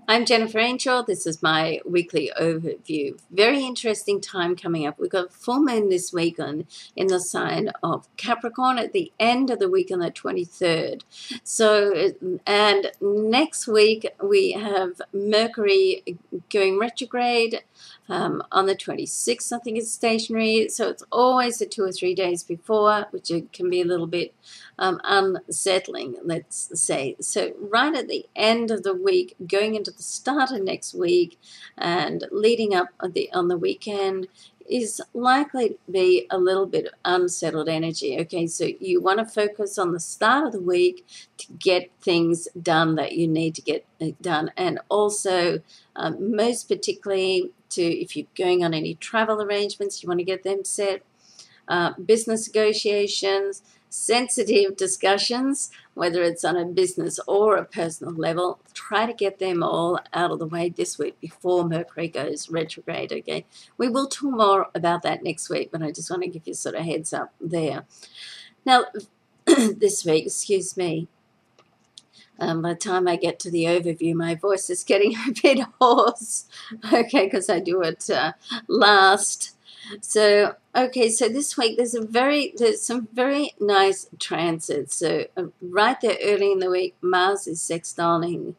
I'm Jennifer Angel. This is my weekly overview. Very interesting time coming up. We've got full moon this week in the sign of Capricorn at the end of the week on the 23rd. So, and next week we have Mercury going retrograde on the 26th. I think it's stationary. So it's always the 2 or 3 days before, which it can be a little bit unsettling, let's say. So right at the end of the week, going into the start of next week and leading up on the weekend is likely to be a little bit unsettled energy. Okay, so you want to focus on the start of the week to get things done that you need to get done, and also most particularly if you're going on any travel arrangements, you want to get them set. Business negotiations, sensitive discussions, whether it's on a business or a personal level, try to get them all out of the way this week before Mercury goes retrograde, okay? We will talk more about that next week, but I just want to give you sort of heads up there. Now, this week, excuse me, by the time I get to the overview, my voice is getting a bit hoarse, okay, because I do it last. So, okay, so this week there's some very nice transits. So right there early in the week, Mars is sextiling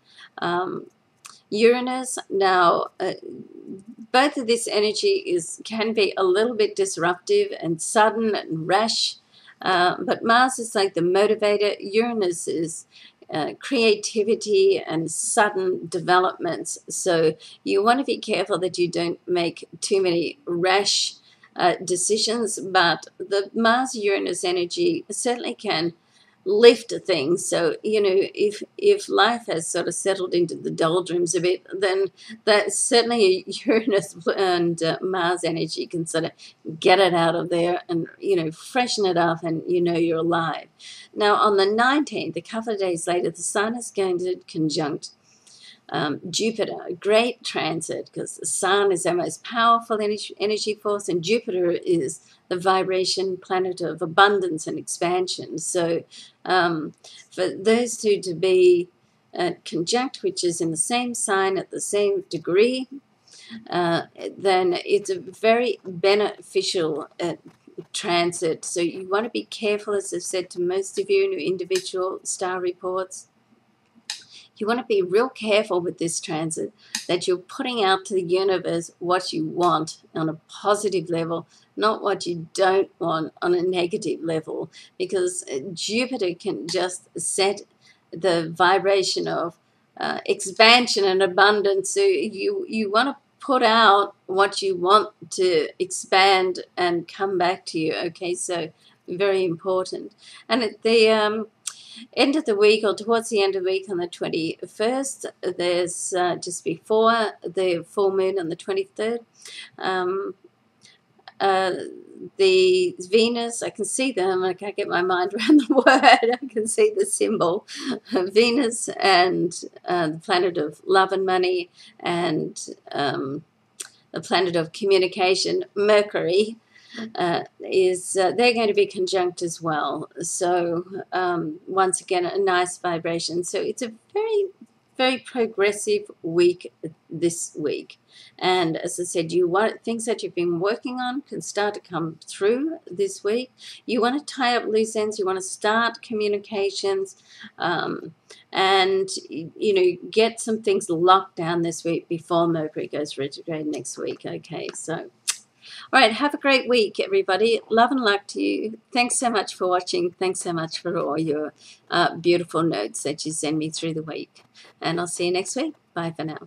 Uranus. Now, both of this energy can be a little bit disruptive and sudden and rash, but Mars is like the motivator. Uranus is creativity and sudden developments. So you want to be careful that you don't make too many rash decisions, but the Mars-Uranus energy certainly can lift things. So, you know, if life has sort of settled into the doldrums a bit, then that certainly Uranus and Mars energy can sort of get it out of there and, you know, freshen it up, and you know you're alive. Now, on the 19th, a couple of days later, the Sun is going to conjunct Jupiter, a great transit, because the Sun is our most powerful energy force, and Jupiter is the vibration planet of abundance and expansion. So for those two to be conjunct, which is in the same sign at the same degree, then it's a very beneficial transit. So you want to be careful, as I've said to most of you in your individual star reports. You want to be real careful with this transit, that you're putting out to the universe what you want on a positive level, not what you don't want on a negative level, because Jupiter can just set the vibration of expansion and abundance. So you want to put out what you want to expand and come back to you, okay? So very important. And at the end of the week, or towards the end of the week on the 21st, there's just before the full moon on the 23rd, the Venus, I can see them, I can't get my mind around the word, I can see the symbol, Venus and the planet of love and money, and the planet of communication, Mercury, they're going to be conjunct as well. So once again, a nice vibration. So it's a very, very progressive week this week. And as I said, things that you've been working on can start to come through this week. You want to tie up loose ends. You want to start communications, and you know, get some things locked down this week before Mercury goes retrograde next week. Okay, so. All right, have a great week, everybody. Love and luck to you. Thanks so much for watching. Thanks so much for all your beautiful notes that you send me through the week. And I'll see you next week. Bye for now.